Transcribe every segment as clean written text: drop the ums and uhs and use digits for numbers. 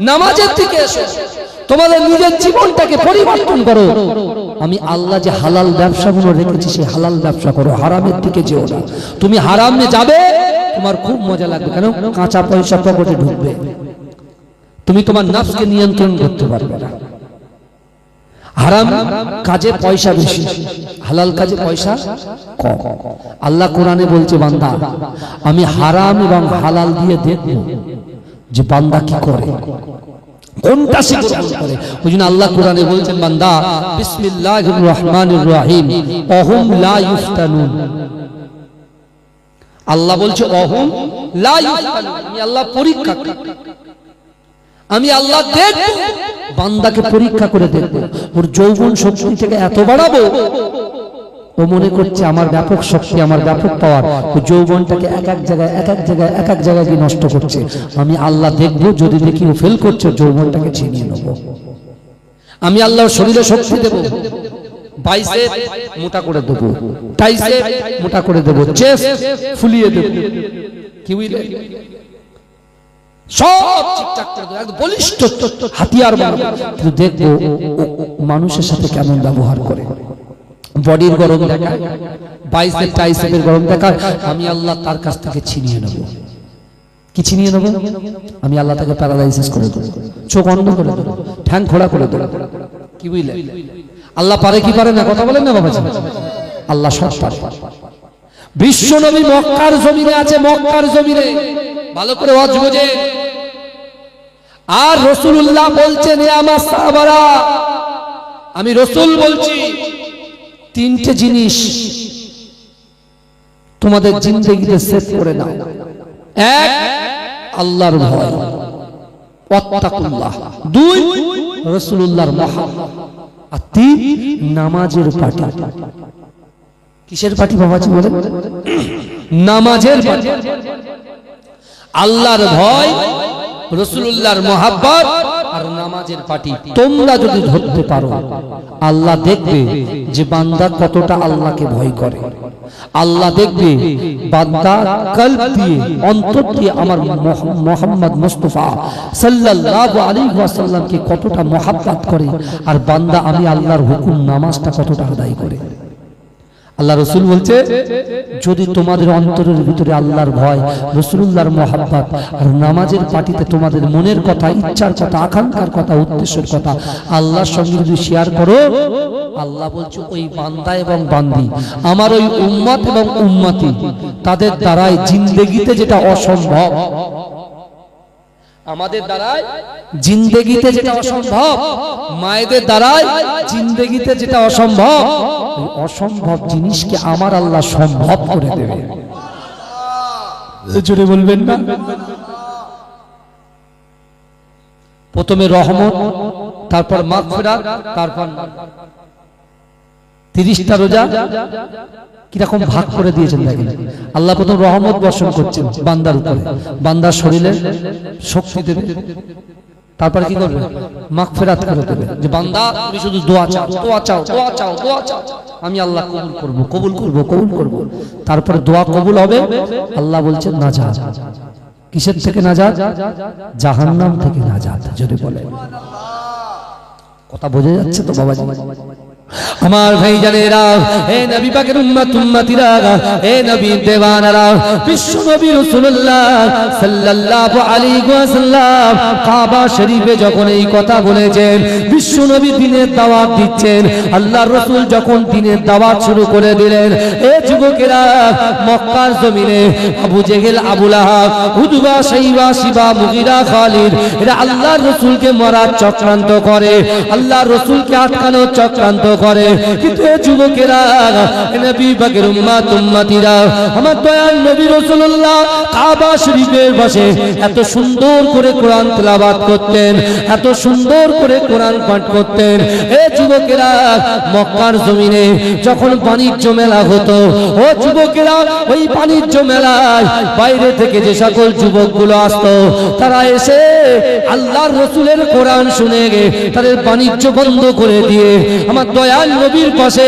নামাজের দিকে এসো, তোমাদের নিজের জীবনটাকে পরিবর্তন করো। আমি আল্লাহ যে হালাল ব্যবসাগুলো রেখেছি সেই হালাল ব্যবসা করো, হারামের দিকে যেও না। তুমি হারামে যাবে, তোমার খুব মজা লাগবে, কেন কাঁচা পয়সা পকেটে ঢুকবে, তুমি তোমার নফসকে নিয়ন্ত্রণ করতে পারবে না। হারাম কাজে পয়সা বেশি, হালাল কাজে পয়সা কম। আল্লাহ কোরআনে বলছে, বান্দা আমি হারাম এবং হালাল দিয়ে দেখব যে বান্দা কি করে, কোনটা সে গ্রহণ করে। ওই জন্য আল্লাহ কোরআনে বলছেন, বান্দা বিসমিল্লাহির রহমানির রহিম অহুম লা ইফতানুন। আল্লাহ বলছে অহুম লা ইফতানুন, আমি আল্লাহ পরীক্ষা করি, আমি আল্লাহ দেখব, বান্দাকে পরীক্ষা করে দেখব। ওর যৌবন শক্তি থেকে এত বাড়াবো, ও মনে করছে আমার ব্যাপক শক্তি, আমার ব্যাপক পাওয়ার, ও যৌবনটাকে এক এক জায়গায় কি নষ্ট করছে। আমি আল্লাহ দেখবো, যদি দেখি ও ফেল করছে, যৌবনটাকে ছিনিয়ে নেব। আমি আল্লাহর শরীরে শক্তি দেব, বাইসেপ মোটা করে দেবো, টাইসেপ মোটা করে দেবো, চেস্ট ফুলিয়ে দেবো, কি বুঝলে, সব ঠিকঠাক করে দেবো, একদম বলিষ্ঠ হাতিয়ার বানাবো। কিন্তু দেখবো মানুষের সাথে কেমন ব্যবহার করে, বডির গরম দেখায়, বাইসেপ টাইসেপের গরম দেখায়। আমি আল্লাহ তার কাছ থেকে ছিনিয়ে নেব। কি ছিনিয়ে নেব? আমি আল্লাহ তাকে প্যারালাইসিস করে দেবো, চোখ অন্ধ করে দেবো, ঠ্যাং খোড়া করে দেবো। কি বুঝলে? আল্লাহ পারে কি পারে না, কথা বলেন না বাবাজি? আল্লাহ সব পারে। বিশ্ব নবী মক্কার জমিনে আছে, মক্কার জমিনে, ভালো করে ওয়াজ বোঝে। আর রাসূলুল্লাহ বলছেন, এ আমার সাহাবারা, আমি রাসূল বলছি, তিনটে জিনিস তোমাদের জিন্দেগিতে সেট করে নাও। এক, আল্লাহর ভয়, ওয়াত্তাকুল্লাহ। দুই, রাসূলুল্লাহর মহব্বত। আর তিন, নামাজের পাটি। কিসের পাটি বাবাজি বলেন? নামাজের পাটি। আল্লাহর ভয়, রাসূলুল্লাহর মহব্বত আর নামাজের পাটি তোমরা যদি ধরতে পারো, আল্লাহ দেখবে যে বান্দা কতটা আল্লাহকে ভয় করে। আল্লাহ দেখবে বান্দা কলব দিয়ে, অন্তর দিয়ে আমার মুহাম্মদ মুস্তাফা সাল্লাল্লাহু আলাইহি ওয়াসাল্লামকে কতটা মহব্বত করে, আর বান্দা আমি আল্লাহর হুকুম নামাজটা কতটা আদায় করে। আল্লাহ রাসূল বলছে, যদি তোমাদের অন্তরের ভিতরে আল্লাহর ভয়, রাসূলুল্লাহর মহব্বত আর নামাজের পাটিতে তোমাদের মনের কথা, ইচ্ছার কথা, আকাঙ্ক্ষার কথা, উদ্দেশ্যের কথা আল্লাহর সঙ্গে যদি শেয়ার করো, আল্লাহ বলছে ওই বান্দা এবং বান্দি, আমার ওই উম্মত এবং উম্মতি, তাদের দ্বারাই জিন্দেগিতে যেটা অসম্ভব, আমাদের দ্বারাই জিন্দেগিতে যেটা অসম্ভব, মায়েদের দ্বারাই জিন্দেগিতে যেটা অসম্ভব, ওই অসম্ভব জিনিসকে আমার আল্লাহ সম্ভব করে দেবে। জোরে বলবেন না? প্রথমে রহমত, তারপর মাগফিরাত, তারপর 30টা রোজা কিরকম ভাগ করে দিয়েছেন দেখেন। আল্লাহ প্রথম রহমত বর্ষণ করছেন বান্দার উপরে, বান্দার শরীরে শক্তি দেবে, তারপর কি করবে? মাগফিরাত করে দেবে, যে বান্দা তুমি শুধু দোয়া চাও, দোয়া চাও, দোয়া চাও, দোয়া চাও, আমি আল্লাহ কবুল করব, কবুল করব, কবুল করব। তারপরে দোয়া কবুল হবে, আল্লাহ বলছেন নাজাত। কিসের থেকে নাজাত? জাহান্নাম থেকে নাজাত। যদি বলে কথা বোঝা যাচ্ছে তো বাবাজি? আমার ভাই জানেরা, হে নবী পাকের উম্মত উম্মতিরা, হে নবীর দেওয়ানারা, বিশ্ব নবী রাসূলুল্লাহ সাল্লাল্লাহু আলাইহি ওয়াসাল্লাম কাবা শরীফে যখন এই কথা বলেছেন, বিশ্ব নবী দ্বীনের দাওয়াত দিচ্ছেন, আল্লাহর রাসূল যখন দ্বীনের দাওয়াত শুরু করে দিলেন, এ যুবকেরা, মক্কার জমিনে আবু জেহেল, আবু লাহাব, উতবা, শাইবা, শিবা, মুগীরা, খালিদ, এরা আল্লাহর রাসূলকে মারার চক্রান্ত করে, আল্লাহর রাসূলকে আটকানোর চক্রান্ত করে। কিন্তু যুবকেরা, নবী পাকের উম্মত উম্মতিরা, আমার দয়াল নবী রাসূলুল্লাহ কাবা শরীফের পাশে এত সুন্দর করে কোরআন তেলাওয়াত করতেন, এত সুন্দর করে কোরআন পাঠ করতেন। এই যুবকেরা, মক্কার জমিনে যখন বাণিজ্য মেলা হতো, ও যুবকেরা, ওই বাণিজ্য মেলায় বাইরে থেকে যে সকল যুবকগুলো আসতো, তারা এসে আল্লাহর রাসূলের কোরআন শুনে তাদের বাণিজ্য বন্ধ করে দিয়ে আমার দয়াল নবীর পাশে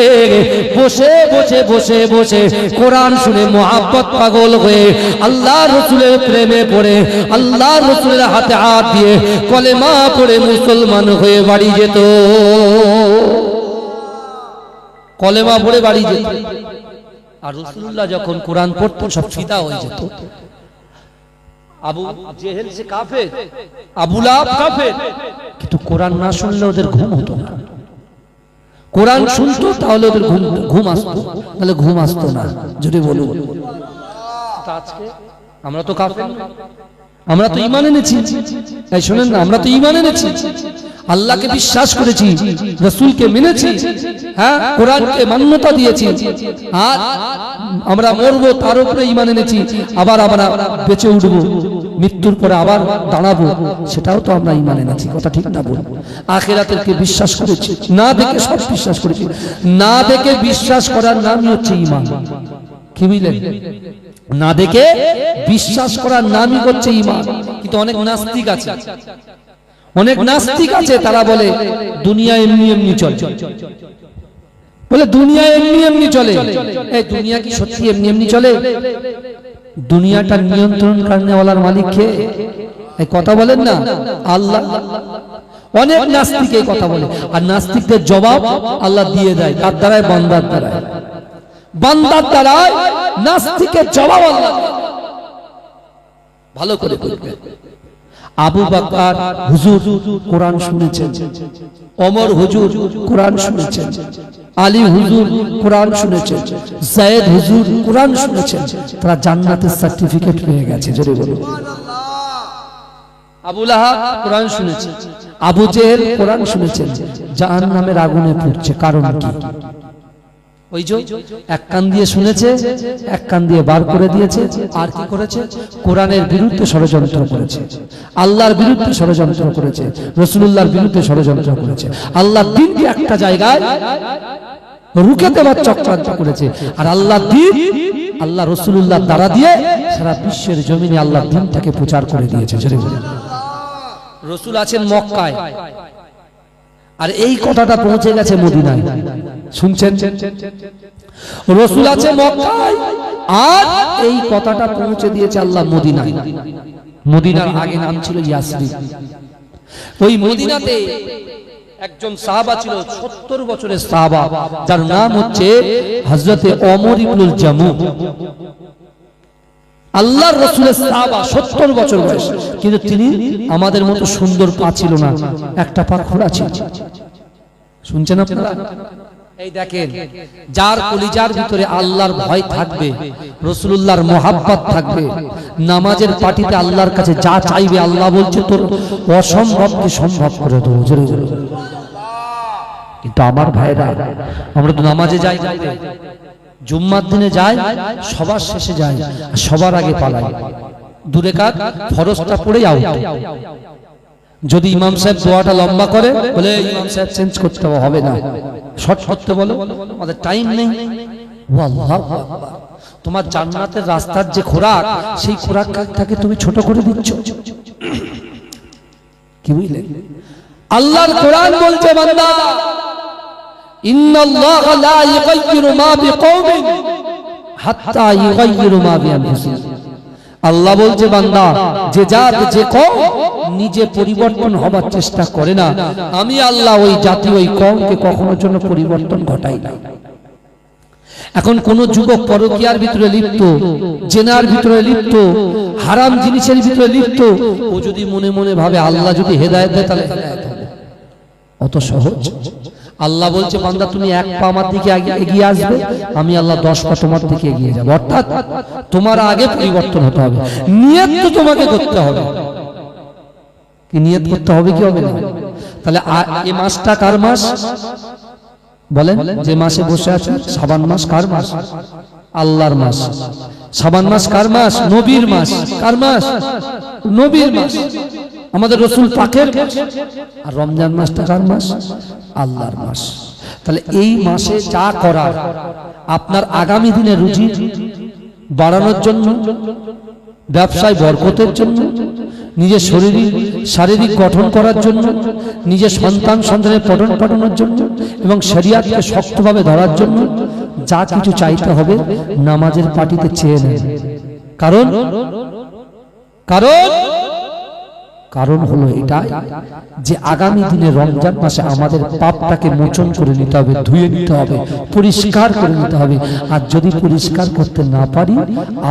বসে বসে বসে বসে কোরআন শুনে মোহাব্বত পাগল হয়ে আল্লাহ রসুলের প্রেমে পড়ে আল্লাহ রসুলের হাতে হাত দিয়ে কলেমা পড়ে মুসলমান হয়ে বাড়ি যেত, কলেমা পড়ে বাড়ি যেত। আর রাসূলুল্লাহ যখন কোরআন পড়তেন সব ফিদা হয়ে যেত। আবু জেহেল সে কাফের, আবু লাহাব কাফের, কিন্তু কোরআন না শুনলে ওদের ঘুম হতো না। কোরআন শুনতো তাহলে ওদের ঘুম আসতো, তাহলে ঘুম আসতো না। যদি বলুন আজকে আমরা তো কাফের, আমরা তো ঈমান এনেছি। এই শুনেন না, আমরা তো ঈমান এনেছি, আল্লাহকে বিশ্বাস করেছি, রাসূলকে মেনেছি, হ্যাঁ কোরআনকে মান্যতা দিয়েছি, আর আমরা মরবো তার উপরে ঈমান এনেছি। আবার আমরা বেঁচে উঠবো, মৃত্যুর পরে আবার দাঁড়াবো, সেটাও তো আমরা ঈমান এনেছি। কথা ঠিক না বলবো? আখিরাতকে বিশ্বাস করেছি, না দেখে সব বিশ্বাস করেছি। না দেখে বিশ্বাস করার নামই হচ্ছে ঈমান। কি বুঝলেন? না দেখে বিশ্বাস করার নামই হচ্ছে ঈমান। কিন্তু অনেক নাস্তিক আছে, অনেক নাস্তিক আছে, তারা বলে দুনিয়া এমনি এমনি চলে, বলে দুনিয়া এমনি এমনি চলে। এই দুনিয়া কি সত্যি এমনি এমনি চলে? দুনিয়াটা নিয়ন্ত্রণ করনেওয়ালার মালিক কে? এই কথা বলেন না, আল্লাহ। অনেক নাস্তিক এই কথা বলে, আর নাস্তিকদের জবাব আল্লাহ দিয়ে দেয়। কার দ্বারায়? বান্দার দ্বারায়। বান্দার দ্বারায় নাস্তিকের জবাব আল্লাহ। ভালো করে বলবেন। আবু বকর হুজুর কোরআন শুনেছেন, ওমর হুজুর কোরআন শুনেছেন, আলী হুজুর কোরআন শুনেছেন, যায়েদ হুজুর কোরআন শুনেছেন, তারা জান্নাতের সার্টিফিকেট পেয়ে গেছে। জোরে বলুন। আবু লাহাব কোরআন শুনেছেন, আবু জেহেল কোরআন শুনেছেন, জাহান্নামের আগুনে পুড়ছে। কারণ কি? ওই যে এক কান দিয়ে শুনেছে, এক কান দিয়ে বার করে দিয়েছে। আর কি করেছে? কোরআনের বিরুদ্ধে ষড়যন্ত্র করেছে, আল্লাহর বিরুদ্ধে ষড়যন্ত্র করেছে, রাসূলুল্লাহর বিরুদ্ধে ষড়যন্ত্র করেছে, আল্লাহর দ্বীনকে একটা জায়গায় রুখে দেওয়ার চক্রান্ত করেছে। আর আল্লাহর দ্বীন আল্লাহ রাসূলুল্লাহর দ্বারা দিয়ে সারা বিশ্বের জমিনে আল্লাহর দ্বীনটাকে প্রচার করে দিয়েছে। জোরে বলুন। রাসূল আছেন মক্কায়, আর এই কথাটা পৌঁছে গেছে মদিনায়। শুনছেন? রাসূল আছে মক্কায়, আর এই কথাটা পৌঁছে দিয়েছে আল্লাহ মদিনায়। মদিনার আগে নাম ছিল ইয়াসরিব। ওই মদিনাতে একজন সাহাবা ছিল, 70 বছরের সাহাবা, যার নাম হচ্ছে হযরতে ওমর ইবনুল জামু। আল্লাহর রাসূলের সাহাবা, 70 বছর বয়স, কিন্তু তিনি আমাদের মতো সুন্দর পা ছিল না, একটা পা খোলা ছিল। শুনছেন আপনারা? এই দেখেন, যার কলিজার ভিতরে আল্লাহর ভয় থাকবে, রাসূলুল্লাহর মুহাব্বত থাকবে, নামাজের পাটিতে আল্লাহর কাছে যা চাইবে আল্লাহ বলছে তোর অসম্ভবকে সম্ভব করে দেবো। জোরে জোরে। কিন্তু আমার ভাইরা, আমরা তো নামাজে যাই, জুম্মার দিনে যাই, সবার শেষে যাই, সবার আগে পালাই। 2 রাকাত ফরজটা পড়ে আউট। যদি ইমাম সাহেব দোয়াটা লম্বা করে, বলে ইমাম সাহেব চেঞ্জ করতে হবে না, শর্ট করতে বলো, আমাদের টাইম নেই। ও আল্লাহু আকবার। তোমার জান্নাতের রাস্তার যে খোরাক, সেই খোরাকটাকে তুমি ছোট করে দিচ্ছ। কি বুঝলে? আল্লাহর কোরআন বলছে, বান্দা ইন্নাল্লাহা লা ইউগাইয়িরু মা বিকওমিন হাত্তা ইউগাইয়িরু মা বিআনফুসিহিম। আল্লাহ বলছে, বান্দা যে জাত যে কওম নিজে পরিবর্তন হবার চেষ্টা করে না, আমি আল্লাহ ওই জাতি ওই কওমকে কখনোর জন্য পরিবর্তন ঘটাই না। এখন কোন যুবক পরকীয়ার ভিতরে লিপ্ত, জেনার ভিতরে লিপ্ত, হারাম জিনিসের ভিতরে লিপ্ত, ও যদি মনে মনে ভাবে আল্লাহ যদি হেদায়েত দেয় তাহলে হেদায়েত হবে, অত সহজ? আল্লাহ বলছে, বান্দা তুমি 1 পা আমার দিকে এগিয়ে আসবে, আমি আল্লাহ 10 পা তোমার দিকে এগিয়ে যাব। অর্থাৎ তোমার আগে পরিবর্তন হতে হবে, নিয়ত তো তোমাকে করতে হবে। কি নিয়ত করতে হবে? কি হবে না? তাহলে এই মাসটা কার মাস বলেন? যে মাসে বসে আছে, শাবান মাস কার মাস? আল্লাহর মাস। শাবান মাস কার মাস? নবীর মাস। কার মাস? নবীর মাস, আমাদের রাসূল পাকের মাস। আর রমজান মাসটা কার মাস? আল্লাহর মাস। তাহলে এই মাসে যা করার আপনার আগামী দিনে রুজি বাড়ানোর জন্য, ব্যবসায় বরকতের জন্য, নিজের শারীরিক গঠন করার জন্য, নিজের সন্তানের পঠন পাঠানোর জন্য এবং শরিয়াতকে শক্তভাবে ধরার জন্য যা কিছু চাইতে হবে নামাজের পাটিতে চেয়ে নেন। কারণ কারণ কারণ হলো এটা যে আগামী দিনে রমজান মাসে আমাদের পাপটাকে মোচন করে নিতে হবে, ধুয়ে নিতে হবে, পরিষ্কার করে নিতে হবে। আর যদি পরিষ্কার করতে না পারি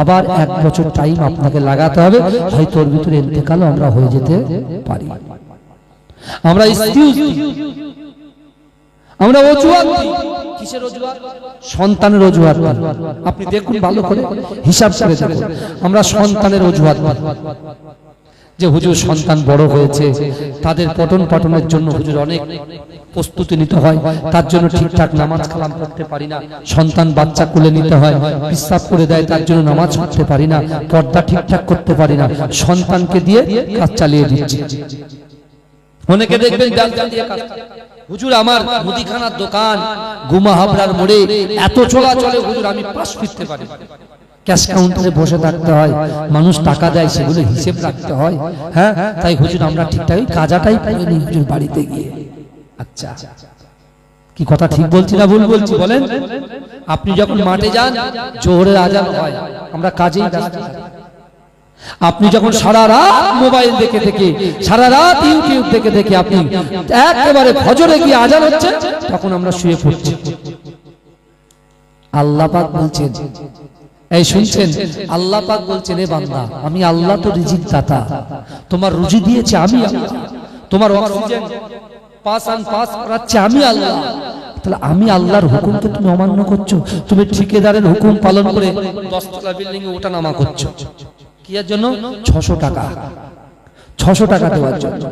আবার 1 বছর টাইম আপনাকে লাগাতে হবে, হয়তো ওর ভিতরে ইন্তেকালও আমরা হয়ে যেতে পারি। আমরা এক্সকিউজ দিই, আমরা অজুহাত দিই। কিসের অজুহাত? সন্তানের অজুহাত। আপনি দেখুন ভালো করে হিসাব করে দেখুন, আমরা সন্তানের অজুহাত যে হুজুর সন্তান বড় হয়েছে, তাদের পঠন পাঠনের জন্য হুজুর অনেক প্রস্তুতি নিতে হয়, তার জন্য ঠিকঠাক নামাজ কালাম পড়তে পারি না, সন্তান বাচ্চা কোলে নিতে হয়, পিশাব করে দেয়, তার জন্য নামাজ পড়তে পারি না, পর্দা ঠিকঠাক করতে পারি না, সন্তানকে দিয়ে কাজ চালিয়ে দিচ্ছি। অনেকে দেখবেন হুজুর আমার মুদিখানার দোকান গুমা হাবড়ার মোড়ে এত চলাচলে হুজুর আমি পাশ ফিরতে পারি, ক্যাশ কাউন্টারে বসে থাকতে হয়, মানুষ টাকা দেয় সেগুলো হিসেব রাখতে হয়। হ্যাঁ, তাই হুজুর আমরা ঠিকঠাক কাজাটাই পাইনি হুজুর বাড়িতে গিয়ে। আচ্ছা, কি কথা ঠিক বলছি না ভুল বলছি বলেন? আপনি যখন মাঠে যান জোহরের আজান হয়, আমরা কাজেই ব্যস্ত। আপনি যখন সারা রাত মোবাইল দেখে দেখে, সারা রাত ইউটিউব দেখে দেখে আপনি একেবারে ফজরে গিয়ে আজান হচ্ছে, তখন আমরা শুয়ে পড়ছি। আল্লাহ পাক বলছেন, এই শুনছেন, আল্লাহ পাক বলছেন, এ বান্দা আমি আল্লাহ তো রিজিক দাতা, তোমার রুজি দিয়েছি আমি আল্লাহ, তোমার অক্সিজেন পাস করাচ্ছে আমি আল্লাহ। তাহলে আমি আল্লাহর হুকুমকে তুমি অমান্য করছো, তুমি ঠিকাদারের হুকুম পালন করে 10 তলা বিল্ডিং এ ওঠা নামা করছো। কি এর জন্য? 600 টাকা, 600 টাকা দেওয়ার জন্য।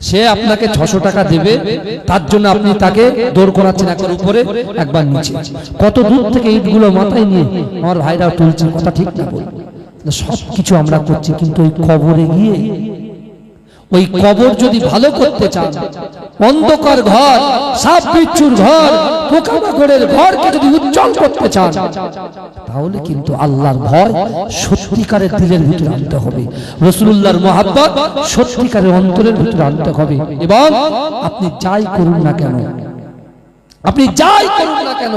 সে আপনাকে 600 টাকা দেবে, তার জন্য আপনি তাকে দৌড় করাচ্ছেন একবার উপরে একবার নিচে। কত দূর থেকে ইটগুলো মাথায় নিয়ে আমার ভাইরা তুলছে, কথা ঠিক না বল? সব কিছু আমরা করছি, কিন্তু ওই কবরে গিয়ে, ওই কবর যদি ভালো করতে চান, অন্ধকার ঘর, সাপ বিচ্ছুর ঘর, পোকামাকড়ের ঘরকে যদি উজ্জ্বল করতে চান, তাহলে কিন্তু আল্লাহর ভয় সত্যিকারের দিলের ভিতরে আনতে হবে, রাসূলুল্লাহর মহব্বত সত্যিকারের অন্তরের ভিতরে আনতে হবে। এবং আপনি যাই করুন না কেন, আপনি যাই করুন না কেন,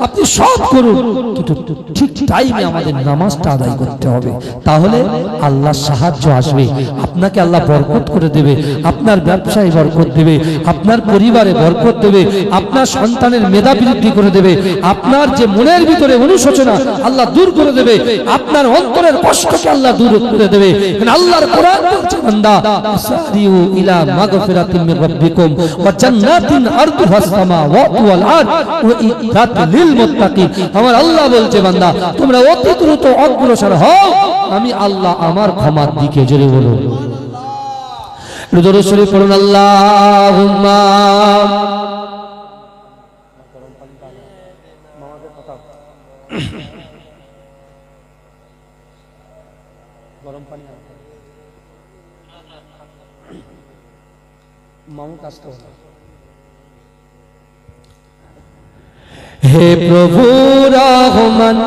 আপনি সব করুন, কিন্তু ঠিক টাইমে আমাদের নামাজটা আদায় করতে হবে। তাহলে আল্লাহর সাহায্য আসবে, আপনাকে আল্লাহ বরকত করে দেবে, আপনার ব্যবসায় বরকত দেবে, আপনার পরিবারে বরকত দেবে, আপনার সন্তানের মেধা বৃদ্ধি করে দেবে, আপনার যে মনের ভিতরে অনুশোচনা আল্লাহ দূর করে দেবে, আপনার অন্তরের কষ্টকে আল্লাহ দূর করে দেবে। আল্লাহর কোরআন বলছে, বান্দা সারিউ ইলা মাগফিরাতিন মির রাব্বিকুম ওয়া জান্নাতিন আরদুহাস সামাওয়াতু ওয়াল আরদ ওয়া ইদাত লিল মুত্তাকিন। আমার আল্লাহ বলছে, বান্দা তোমরা অতি দ্রুত অগ্রসর হও, আমি আল্লাহ আমার ক্ষমার দিকে। জোরে বলো আল্লাহ। দরুদ শরীফ পড়ুন, আল্লাহুম্মা গরম পানি মামুক আসতে হবে। হে প্রভু রহমান,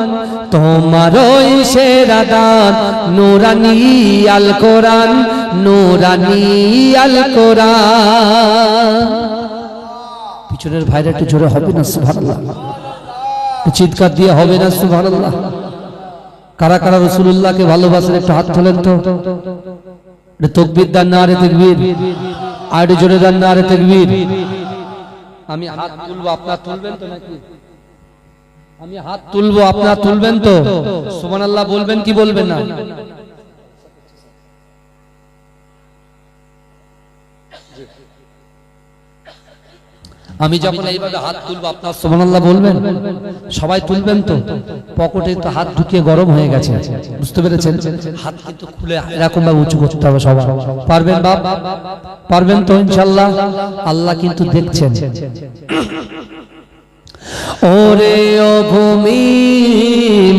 তোমারই সেরা দান, নূরানী আল কোরআন, নূরানী আল কোরআন। পিছনের ভাইরা একটু জোরে হবে না সুবহানাল্লাহ? চিৎকার দিয়ে হবে না সুবহানাল্লাহ? কারা কারা রাসূলুল্লাহকে ভালোবাসেন একটু হাত তোলেন তো। তাকবীর দেন, নারে তাকবীর। আর জোরে দেন, নারে তাকবীর। আমি হাত তুলবো, আপনারা তুলবেন তো নাকি? আমি হাত তুলবো, আপনারা তুলবেন তো? সুবহানাল্লাহ বলবেন কি বলবেন না? আমি যখন এইভাবে হাত তুলবো আপনারা সুবহানাল্লাহ বলবেন? সবাই তুলবেন তো? পকেটে তো হাত ঢুকিয়ে গরম হয়ে গেছে, বুঝতে পেরেছেন? হাত কিন্তু খুলে এরকম ভাবে উঁচু করতে হবে সবাই। পারবেন বাপ? পারবেন তো ইনশাআল্লাহ? আল্লাহ কিন্তু দেখছেন। ওরে ও ভূমি,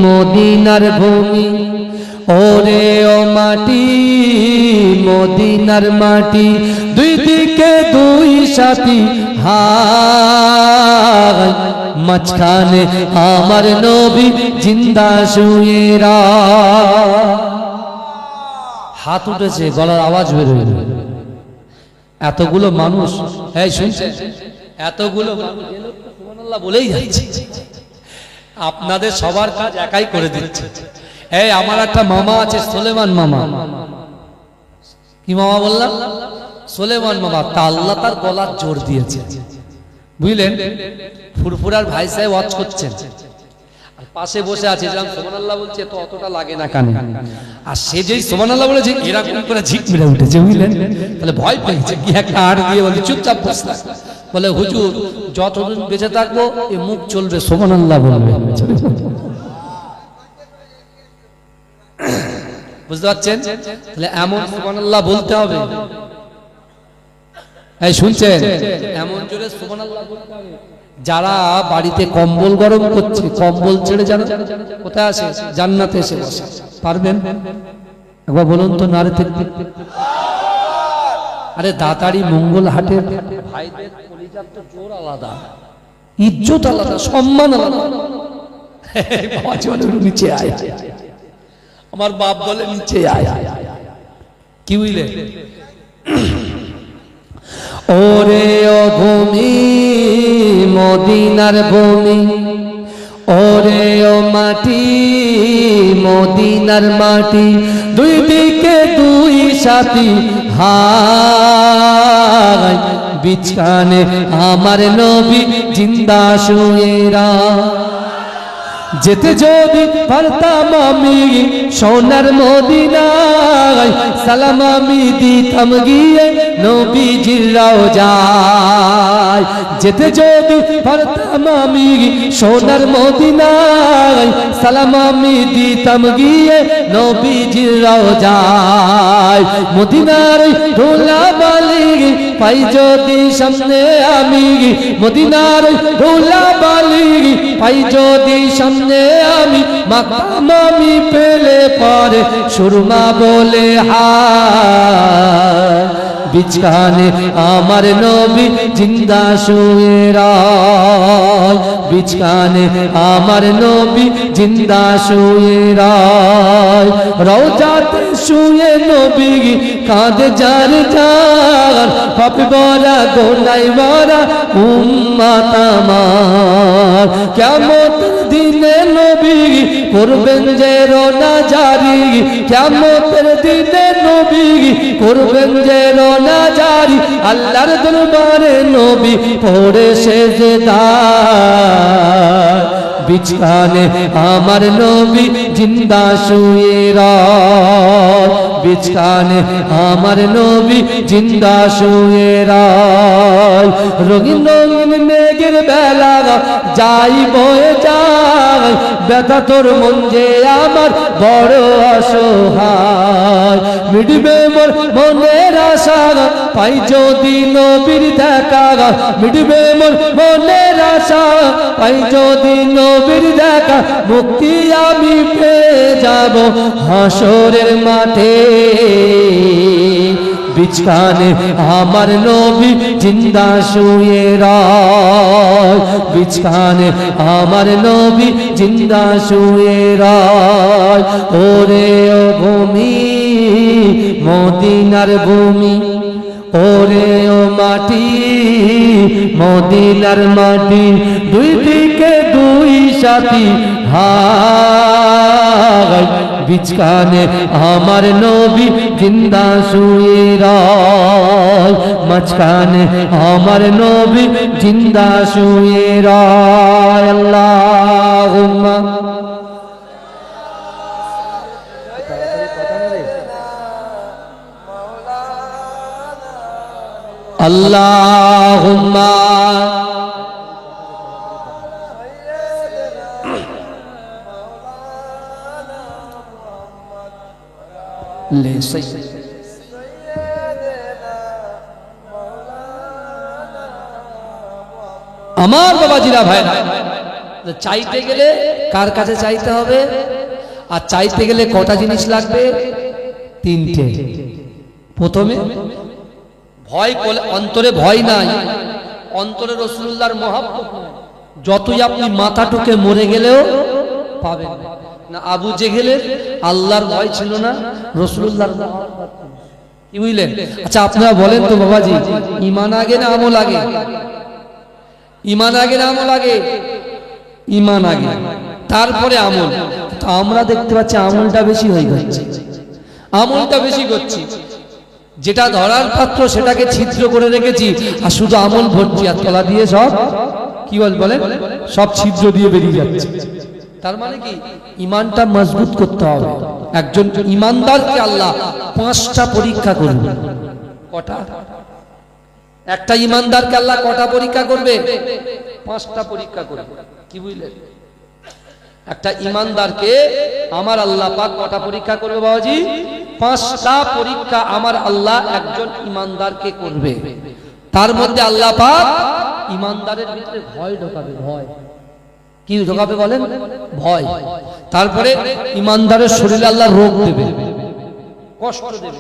মদিনার ভূমি, ওরে ও মাটি, মদিনার মাটি, দুই দিকে দুই সাথী, হায় মাঝখানে আমার নবী জিন্দা শুয়ে হাত উঠেছে, গলার আওয়াজ বেরোয়, এতগুলো মানুষ, হ্যাঁ শুনছেন, এতগুলো মানুষ সুবহানাল্লাহ বলেই যাচ্ছে। আপনাদের সবার কাজ একাই করে দিচ্ছে। এই আমার একটা মামা আছে, সুলেমান মামা। কি মামা বললাম? সুলেমান মামা। তা আল্লাহ তার গলার জোর দিয়েছে, বুঝলেন? ফুরফুরার ভাই সাহেব ওয়াজ করছেন, আর পাশে বসে আছে, যেরকম সুবহানাল্লাহ বলছে তো অতটা লাগে না কানে, আর সে যেই সুবহানাল্লাহ বলেছে এরকম করে ঝিক মেরে উঠেছে, বুঝলেন? তাহলে ভয় পেয়েছে, কি একটা হাড় দিয়ে বলে চুপচাপ বসে থাক। বলে হুজুর যতদিন বেঁচে থাকবো এই মুখ চলবে সুবহানাল্লাহ বলবে। বুঝতে পারছেন? তাহলে এমন সুবহানাল্লাহ বলতে হবে। এই শুনছেন? এমন জোরে সুবহানাল্লাহ বলতে হবে। যারা বাড়িতে কম্বল গরম করছে, কম্বল ছেড়ে যারা কোথায় আসে? জান্নাতে এসে বসে। পারবেন? একবার বলুন তো নারে তাকবীর। আরে দাতারি মঙ্গল হাটের ভাইদের কলিজার তো জোর আলাদা, ইজ্জত আলাদা, সম্মান আলাদা। বাবা চলে নিচে আয়, আমার বাপ বলে নিচে আয়। কি বুঝলে? ওরে ও ভূমি মদিনার ভূমি, ওরে ও মাটি মদিনার মাটি, দুই দিকে দুই সাথী হায়, বিছানে আমার নবী জিন্দা শুয়েরা। যেতে যদি পারতাম আমি সোনার মদিনায়, সালাম আমি দিতাম গিয়ে নবীজির রওজায়। যেতে যদি পারতাম আমি সোনার মদিনায়, সালাম আমি দিতাম গিয়ে নবীজির রওজায়। মদিনার ধুলাবালি পাই যদি সামনে আমি, মদিনার ধুলাবালি পাই যদি সামনে আমি, মাকাম আমি পেলে পরে সুরমা বলে হায়, বিছানে আমার নবী জিন্দা শুয়ে রয়, বিছানে আমার নবী জিন্দা শুয়ে রয়। রওজাতে শুয়ে নবী কাঁদে যার যার, পাপে ভরা গোনায় ভরা উম্মত আমার। কিয়ামতের দিনে নবী করবেন যে রোনা জারি, কিয়ামতের দিনে নবী করবেন যে রোনা জারি, আল্লাহর দরবারে নবী পড়ে সেজদায়, বিছানে আমার নবী জিন্দা শুয়ে রয়, বিছানে আমার নবী জিন্দা শুয়ে রয়। রঙিন রঙিন মেঘের বেলা যাই বয়ে যায়, ব্যথা তোর মন যে আমার বড় অসহায়। মিটবে মোর মনের আশা পাই যদি নবীর দেখা, মিটবে মোর মনের আশা পাই যদি নবীর দেখা, মুক্তি আমি পেয়ে যাব হাসরের মাঠে, বিছানে আমার নবী জিন্দা শুয়ে রয়, বিছানে আমার নবী জিন্দা শুয়ে রয়। ওরে ও ভূমি মদিনার ভূমি, ওরে ও মাটি মদিনার মাটি, দুই দিকে দুই সাথী হায়, বিছানে আমার নবী জিন্দা শুয়ে রয়, মাঝখানে আমার নবী জিন্দা শুয়ে রয়। আল্লাহুম্মা আল্লাহুম্মা লে আমার বাবাজিরা ভাই, চাইতে গেলে কার কাছে চাইতে হবে? আর চাইতে গেলে কটা জিনিস লাগবে? তিনটে। প্রথমে ভয়, অন্তরে ভয় নাই, অন্তরে রাসূলুল্লাহর মহব্বত, যতই আপনি মাথা টুকে মরে গেলেও পাবেন। না আবু জেহেলের আল্লাহর ভয় ছিল না, রাসূলুল্লাহর কি বুঝলেন? আচ্ছা আপনারা বলেন তো বাবাজি, ঈমান আগে না আমল আগে? ঈমান আগে না আমল আগে? ঈমান আগে, তারপরে আমল। তো আমরা দেখতে পাচ্ছি আমলটা বেশি হয়ে যাচ্ছে, আমলটা বেশি করছি, যেটা ধরার পাত্র সেটাকে ছিদ্র করে রেখেছি, আর শুধু আমল ভর্তি, আর তলা দিয়ে সব কি বলেন সব ছিদ্র দিয়ে বেরিয়ে যাচ্ছে। তার মানে কি ঈমানটা মজবুত করতে হবে। একজন ঈমানদারকে আল্লাহ 5টা পরীক্ষা করবে। কটা? একটা ঈমানদারকে আল্লাহ কটা পরীক্ষা করবে? 5টা পরীক্ষা করবে। কি বুঝলেন? একটা ঈমানদারকে আমার আল্লাহ পাক কটা পরীক্ষা করবে বাবাজি? 5টা পরীক্ষা আমার আল্লাহ একজন ঈমানদারকে করবে। তার মধ্যে আল্লাহ পাক ঈমানদারের ভিতরে ভয় ঢোকাবে। ভয় কি ঢোকাবে বলেন? ভয়। তারপরে ঈমানদারের শরীরে আল্লাহ রোগ দেবে, কষ্ট দেবে।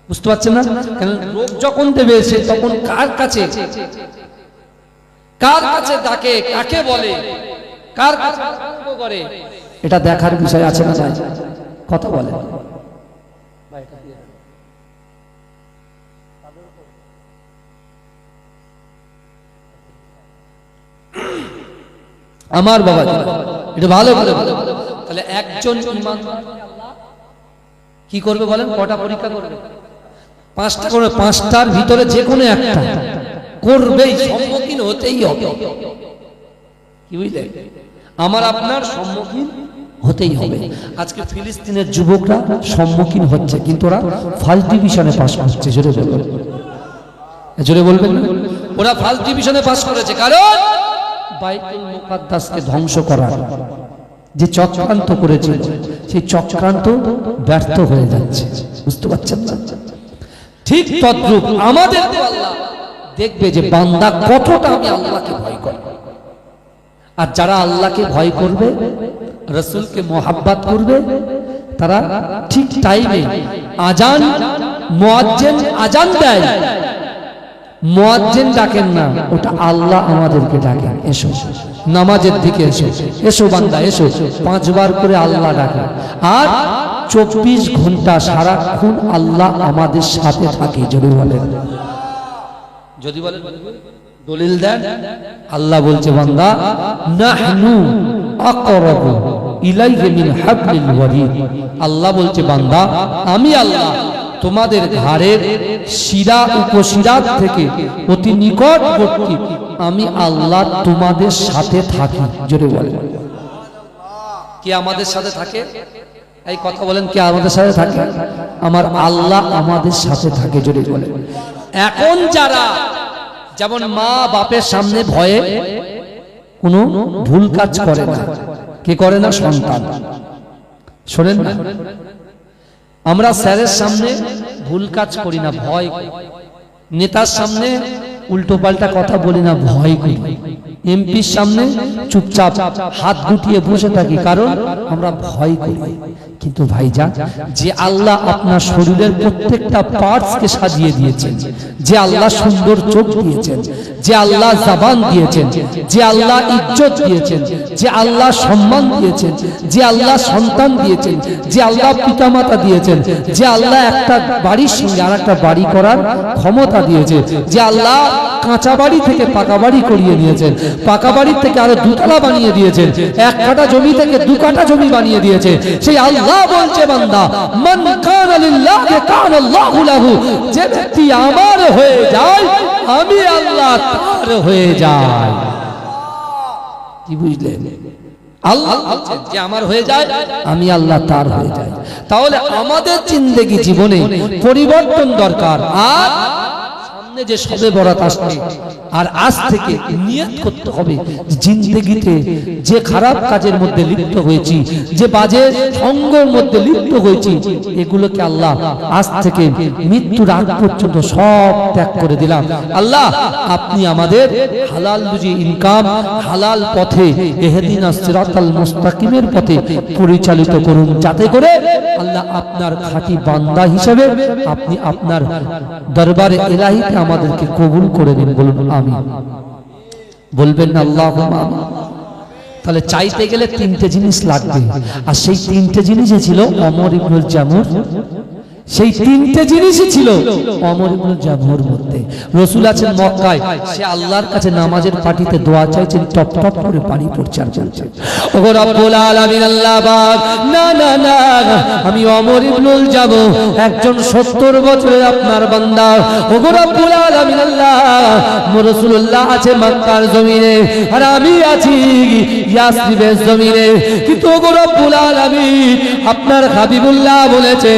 বুঝতে পারছেন না? কারণ রোগ যখন দেবে সে তখন কার কাছে ডাকে, কাকে বলে, কার কাছে করে, এটা দেখার বিষয় আছে না? কথা বলে আমার বাবা, এটা ভালো করে। তাহলে একজন ঈমানদার কি করবে বলেন? কটা পরীক্ষা করবে? 5টা করবে। 5টার ভিতরে যে কোনো একটা করবেই, সম্মুখীন হতেই হবে। কি বুঝলেন? আমার আপনার সম্মুখীন হতেই হবে। আজকে ফিলিস্তিনের যুবকরা সম্মুখীন হচ্ছে, কিন্তু ওরা ফার্স্ট ডিভিশনে পাস করছে। জোরে বলবেন? ওরা ফার্স্ট ডিভিশনে পাস করেছে, কারণ বাইতুল মুকাদ্দাসকে ধ্বংস করার যে চক্রান্ত করেছিল, সেই চক্রান্ত ব্যর্থ হয়ে যাচ্ছে। বুঝতে পারছেন না? ঠিক তদ্রূপ আমাদের আল্লাহ দেখবে যে বান্দা কতটা আমি আল্লাহকে ভয় করি। আর যারা আল্লাহকে ভয় করবে, রাসূলকে মোহাব্বত করবে, তারা ঠিক টাইমে আজান, মুয়াজ্জিন আজান দেয়, মুয়াজ্জিন ডাকেন না, ওটা আল্লাহ আমাদেরকে ডাকেন, এসো নামাজের দিকে এসো, এসো বান্দা এসো, 5 বার করে আল্লাহ ডাকেন। আর 24 ঘন্টা সারাক্ষণ আল্লাহ আমাদের সাথে থাকে। যদি বলেন দলিল দেন, আল্লাহ বলছে বান্দা নাহনু আকরাবু ইলাইহি মিন হাবলিল ওয়ারিদ। আল্লাহ বলছে বান্দা আমি আল্লাহ তোমাদের ঘাড়ের শিরা উপশিরা থেকে অতি নিকটবর্তী, আমি আল্লাহ তোমাদের সাথে থাকি। জোরে বলেন কে আমাদের সাথে থাকে? এই কথা বলেন, কে আমাদের সাথে থাকে? আমার আল্লাহ আমাদের সাথে থাকে। জোরে বলেন। এখন যারা যেমন মা বাপের সামনে ভয়ে কোনো ভুল কাজ করে না, কে করে না? সন্তান। শোনেন না, আমরা স্যারের সামনে ভুল কাজ করি না, ভয়। নেতার সামনে উল্টো পাল্টা কথা বলি না, ভয় করি। এমপির সামনে চুপচাপ হাত গুটিয়ে বসে থাকি, কারণ আমরা ভয় করি। কিন্তু ভাইজান, যে আল্লাহ আপনার শরীরের প্রত্যেকটা পার্টসকে সাজিয়ে দিয়েছেন, যে আল্লাহ সুন্দর চোখ দিয়েছেন, যে আল্লাহ জবান দিয়েছেন, যে আল্লাহ ইজ্জত দিয়েছেন, যে আল্লাহ সম্মান দিয়েছেন, যে আল্লাহ সন্তান দিয়েছেন, যে আল্লাহ পিতামাতা দিয়েছেন, যে আল্লাহ একটা বাড়ির সঙ্গে আর একটা বাড়ি করার ক্ষমতা দিয়েছে, যে আল্লাহ কাঁচা বাড়ি থেকে পাকা বাড়ি করিয়ে নিয়েছেন, পাকা বাড়ির থেকে আরো 2 তলা বানিয়ে দিয়েছেন, 1 কাঠা জমি থেকে 2 কাঠা জমি বানিয়ে দিয়েছে। সেই আল্লাহ বলছে বান্দা মান কানা লিল্লাহি কানা আল্লাহু লাহু, যে ব্যক্তি আমার হয়ে যায় আমি আল্লাহ তার হয়ে যাই। কি বুঝলেন? আল্লাহ বলছেন যে আমার হয়ে যায় আমি আল্লাহ তার হয়ে যাই। তাহলে আমাদের জিন্দেগি জীবনে পরিবর্তন দরকার। আর যে সবে বরাত আসছে, আর আজ থেকে নিয়ত করতে হবে জিন্দেগিতে যে খারাপ কাজের মধ্যে লিপ্ত হয়েছি, যে বাজে সঙ্গের মধ্যে লিপ্ত হয়েছি, এগুলোকে আল্লাহ আজ থেকে মৃত্যুর আগ পর্যন্ত সব ত্যাগ করে দিলাম। আল্লাহ আপনি আমাদের হালাল রুজি ইনকাম, হালাল পথে ইহদিনাস সিরাতাল মুস্তাকিমের পথে পরিচালিত করুন, যাতে করে আল্লাহ আপনার খাঁটি বান্দা হিসেবে আপনি আপনার দরবারে ইলাহিতে আমাদেরকে কবুল করে নিন। বলুন আমিন। বলবেন না আল্লাহুম্মা আমিন। তাহলে চাইতে গেলে তিনটে জিনিস লাগবে, আর সেই তিনটে জিনিসই ছিল ওমর ইবনুল জামুর। সেই তিনটে জিনিসই ছিল ওমর ইবনুল জামুর মধ্যে। রাসূল আছেন মক্কায়, সে আল্লাহর কাছে নামাজের পাটিতে দোয়া চাইছেন, টপ টপ করে পানি পড়ছে আর চলছে। ওগো রব্বুল আলামিন আল্লাহ পাক, না না না, আমি ওমর ইবনুল জামু একজন 70 বছরের আপনার বান্দা। ওগো রব্বুল আলামিন আল্লাহ, রাসূলুল্লাহ আছে মক্কার জমিনে আর আমি আছি ইয়াসরিবের জমিনে, কিন্তু ওগো রব্বুল আলামিন আপনার হাবিবুল্লাহ বলেছে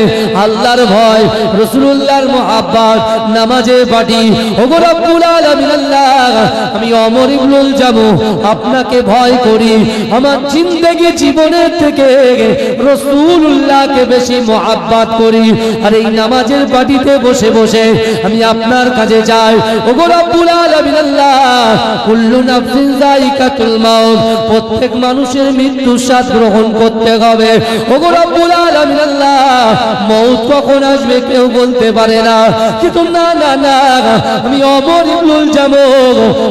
আল্লাহর ভয়, রাসূলুল্লাহর মুহাব্বত, নামাজে পাটি। ওগো রব্বুল আলামিন আল্লাহ, আমি ওমর ইবনুল জামু আপনাকে ভয় করি, আমার জিন্দেগি জীবনের থেকে রাসূলুল্লাহকে বেশি মুহাব্বত করি, আর এই নামাজের পাটিতে বসে বসে আমি আপনার কাছে যাই। ওগো রব্বুল আলামিন আল্লাহ, কুল্লু নাফসিন যায়িকাতুল মাউত, প্রত্যেক মানুষের মৃত্যুর স্বাদ গ্রহণ করতে হবে। ওগো রব্বুল আলামিন আল্লাহ, মউত কখন আসবে কেউ বলতে পারে না, কিন্তু না না না, আমি ওমর ইবনুল জামু,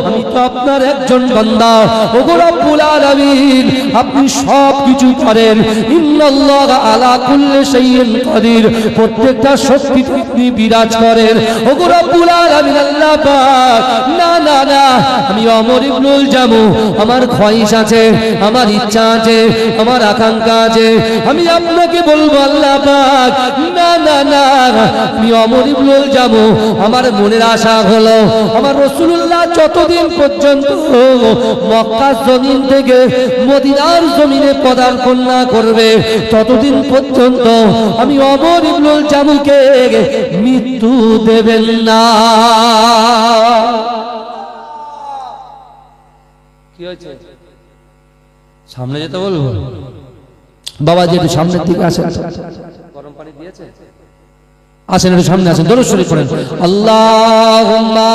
আমি তো আপনার একজন বান্দা। ওগো রব্বুল আলামিন, আপনি সব কিছু করেন, ইন্নাল্লাহ আলা কুল্লি শাইইন কাদির, প্রত্যেকটা শক্তিতে আপনি বিরাজ করেন। ওগো রব্বুল আলামিন আল্লাহ পাক, না না না, আমি ওমর ইবনুল জামু, আমার খোয়াইশ আছে, আমার ইচ্ছা আছে, আমার আকাঙ্ক্ষা আছে, আমি আপনাকে বলবো আল্লাহ পাক, না না না, আমি ওমর ইবনুল জামু, আমার মনের আশা হলো আমার রাসূলুল্লাহ যতদিন পর্যন্ত মক্কার জমিন থেকে মদিনার জমিনে পদার্পণ না করবে, ততদিন পর্যন্ত আমি ওমর ইবনুল জামুকে মৃত্যু দেবেন না। কি হয়েছে? সামনে যেতে বলবো? বাবা যেটু সামনের দিকে আসেন, গরম পানি দিয়েছে, আসেন একটু সামনে আসেন, দরুদ শরীফ পড়েন, আল্লাহুম্মা,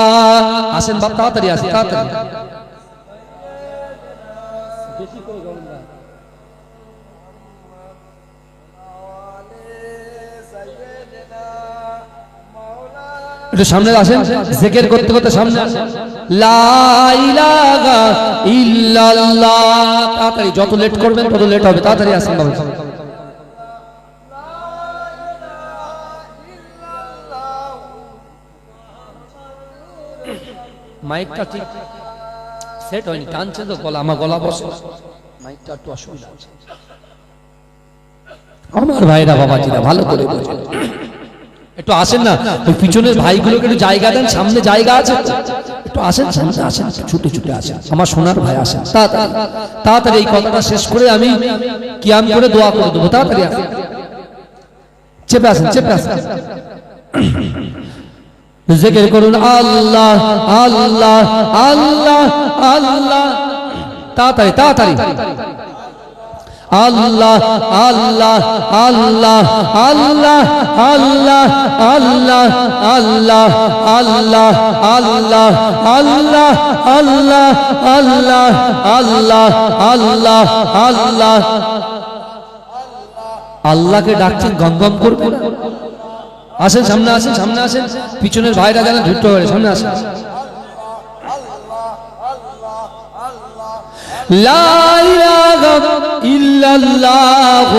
আসেন বাপ, তাড়াতাড়ি আসেন, তাড়াতাড়ি। একটু সামনে আসেন, জিকির করতে করতে সামনে আসেন, লা ইলাহা ইল্লাল্লাহ, তাড়াতাড়ি, যত লেট করবেন তত লেট হবে, তাড়াতাড়ি আসেন বাবা। মাইকটা ঠিক সেট হয়নি, টানছে তো গলা, আমার গলা বসে, মাইকটা একটু অসুবিধা আছে। আমার ভাইরা বাবাজিরা ভালো করে বোঝেন, একটু আসেন না, ওই পিছনের ভাইগুলোকে একটু জায়গা দেন, সামনে জায়গা আছে, একটু আসেন, সামনে আসেন, ছুটে ছুটে আসেন, আমার সোনার ভাই আসেন, তাড়াতাড়ি তাড়াতাড়ি, এই কথাটা শেষ করে আমি কিয়াম করে দোয়া করে দেবো, তাড়াতাড়ি আসেন, চেপে আসেন, চেপে আসেন, জিকির করুন, আল্লাহ আল্লাহ আল্লাহ আল্লাহ, তাড়াতাড়ি তাড়াতাড়ি, আল্লাহ আল্লাহ আল্লাহ আল্লাহ আল্লাহ আল্লাহ আল্লাহ আল্লাহ আল্লাহ আল্লাহ আল্লাহ আল্লাহ আল্লাহ আল্লাহ আল্লাহ, আল্লাহকে ডাকছেন, গমগম করবেন। আসেন সামনে, আসেন সামনে, আসেন, পিছনের ভাইরা যেন ধুট্টো করে সামনে আসেন। লা ইলাহা ইল্লাল্লাহ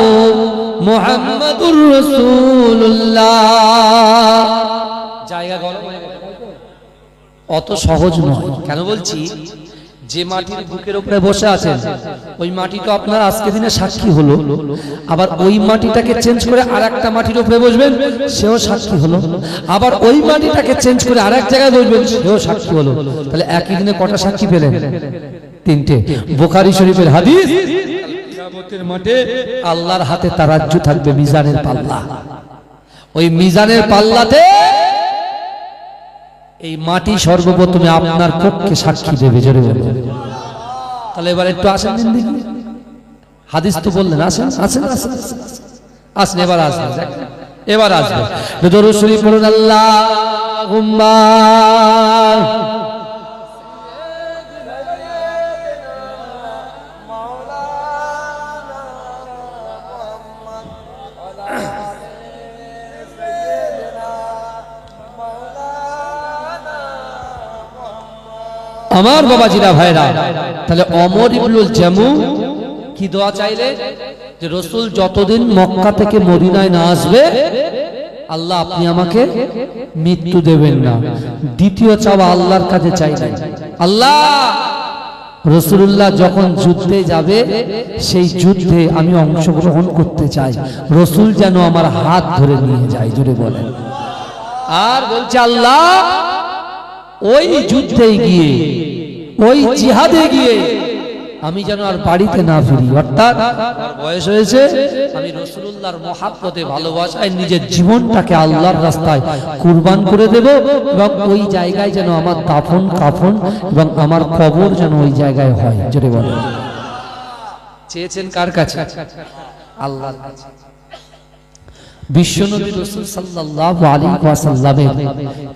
মুহাম্মাদুর রাসূলুল্লাহ। জায়গা গরম হয়ে গেছে, অত সহজ নয়। কেন বলছি, যে মাটির বুকের উপরে বসে আছেন, ওই মাটি তো আপনার আজকে দিনে সাক্ষী হলো, আবার ওই মাটিটাকে চেঞ্জ করে আরেকটা মাটির উপরে বসবেন, সেও সাক্ষী হলো, আবার ওই মাটিটাকে চেঞ্জ করে আরেক জায়গায় বসবেন, সেও সাক্ষী হলো। তাহলে একই দিনে কটা সাক্ষী পেলেন? তিনটে। বুখারী শরীফের হাদিস, কিয়ামতের মাঠে আল্লাহর হাতে তারাজ্জু থাকবে, মিজানের পাল্লা, ওই মিজানের পাল্লাতে এই মাটি সর্বপ্রথমে আপনার পক্ষে সাক্ষী দেবে, জোরে বলুন। তাহলে এবার একটু আসেন, হাদিস তো বললেন, আসেন আসেন আসেন আসেন, এবার আসেন, এবার আসবেন, দরুদ শরীফ পড়ুন, আল্লাহুম্মা আমার বাবাজিরা ভাইরা, তাহলে ওমর ইবনুল জামু কি দোয়া চাইলে যে রাসূল যতদিন মক্কা থেকে মদিনায় না আসবে আল্লাহ আপনি আমাকে মৃত্যু দেবেন না। দ্বিতীয় চাওয়া আল্লাহর কাছে চাইলেন, আল্লাহ রাসূলুল্লাহ যখন যুদ্ধে যাবে সেই যুদ্ধে আমি অংশগ্রহণ করতে চাই, রাসূল যেন আমার হাত ধরে নিয়ে যায়, জোরে বলেন। আর বলছে আল্লাহ ওই যুদ্ধে গিয়ে, ওই জিহাদে গিয়ে আমি যেন আর বাড়িতে না ফিরি, অর্থাৎ বয়স হয়েছে, আমি রাসূলুল্লাহর মহব্বতে ভালোবাসায় নিজের জীবনটাকে আল্লাহর রাস্তায় কুরবান করে দেব, এবং ওই জায়গায় যেন আমার দাফন কাফন এবং আমার কবর যেন ওই জায়গায় হয়, জোরে বলেন। চেয়েছেন কার কাছে? আল্লাহর কাছে। বিশ্বনবী রাসূল সাল্লাল্লাহু আলাইহি ওয়াসাল্লামের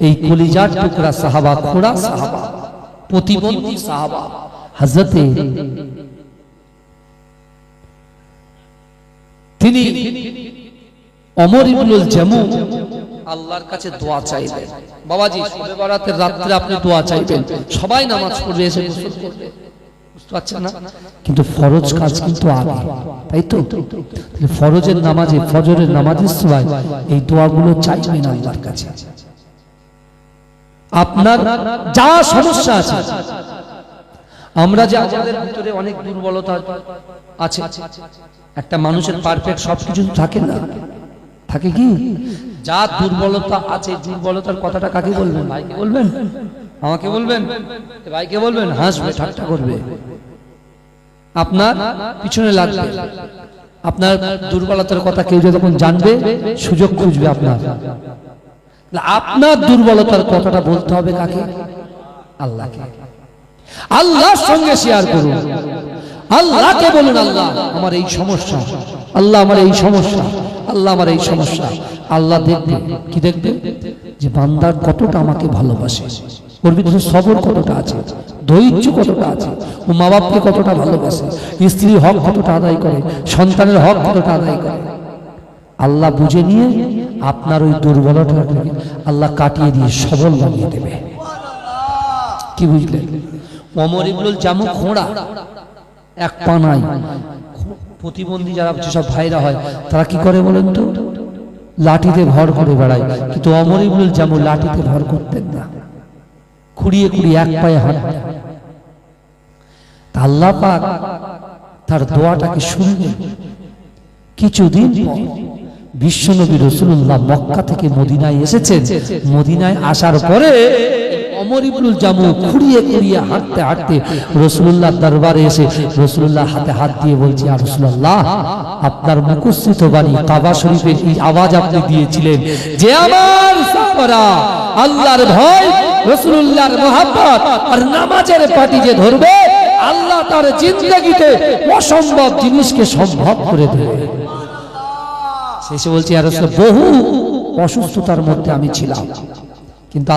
এই কলিজার টুকরা সাহাবা, খোড়া সাহাবা, প্রতিবন্ধী সাহাবা হযরতে তিনি ওমর ইবনুল জামু আল্লাহর কাছে দোয়া চাইলেন। বাবাজি শবে বরাতের রাতে আপনি দোয়া চাইবেন, সবাই নামাজ পড়বে, এসে গোসল করবে, বুঝতে পারছেন না? কিন্তু ফরজ কাজ কিন্তু আগে, তাই তো? ফরজের নামাজে, ফজরের নামাজের সময় এই দোয়াগুলো চাইবেন আল্লাহর কাছে। আপনার যা সমস্যা আছে, আমরা যে আমাদের ভিতরে অনেক দুর্বলতা আছে, একটা মানুষের পারফেক্ট সবকিছু থাকে না, থাকে কি? যা দুর্বলতা আছে, দুর্বলতার কথাটা কাকে বলবেন? ভাইকে বলবেন? আমাকে বলবেন? ভাইকে বলবেন? হাসবে, ঠাট্টা করবে, আপনার পিছনে লাগবে। আপনার দুর্বলতার কথা কেউ যখন জানবে সুযোগ খুঁজবে আপনার। আপনার দুর্বলতার কথাটা বলতে হবে কাকে? আল্লাহকে। আল্লাহর সঙ্গে শেয়ার করুন, আল্লাহকে বলুন আল্লাহ আমার এই সমস্যা, আল্লাহ আমার এই সমস্যা, আল্লাহ আমার এই সমস্যা। আল্লাহ দেখবে, কি দেখবে? যে বান্দার কতটা আমাকে ভালোবাসে, ওর ভিতরে সবর কতটা আছে, ধৈর্য কতটা আছে, ও মা বাপকে কতটা ভালোবাসে, স্ত্রীর হক কতটা আদায় করে, সন্তানের হক কতটা আদায় করে। আল্লাহ বুঝে নিয়ে আপনার ওই দুর্বলতাকে আল্লাহ কাটিয়ে দিয়ে সবল বানিয়ে দেবে। কি বুঝলেন? ওমর ইবনুল জামু খোঁড়া, এক পা নাই। প্রতিবন্ধী যারা যেসব ভাইরা হয় তারা কি করে বলেন তো? লাঠিতে ভর করে বেড়ায়, কিন্তু ওমর ইবনুল জামু লাঠিতে ভর করতেন না, খুঁড়িয়ে খুঁড়িয়ে এক পায়ে হাঁটতেন। আল্লাহ পাক তার দোয়াটাকে শুনলেন। কিছুদিন পর বিশ্বনবী রাসূলুল্লাহ মক্কা থেকে মদিনায় এসেছেন। মদিনায় আসার পরে ওমর ইবনুল জামু খুঁড়িয়ে খুঁড়িয়ে হাঁটতে হাঁটতে রাসূলুল্লাহর দরবারে এসে রাসূলুল্লাহ হাতে হাত দিয়ে বলছে, ইয়া রাসূলুল্লাহ, আপনার মুখস্থিত বাণী কাবা শরীফের এই আওয়াজ আপনি দিয়েছিলেন যে আমার সাহাবারা আল্লাহর ভয়, রাসূলুল্লাহর মহব্বত আর নামাজের পাটি যে ধরবে আল্লাহ তার জিন্দেগিতে অসম্ভব জিনিসকে সম্ভব করে দেবে। শেষে বলছি, ইয়া রাসূল, বহু অসুস্থতার মধ্যে আমি ছিলাম, কিন্তু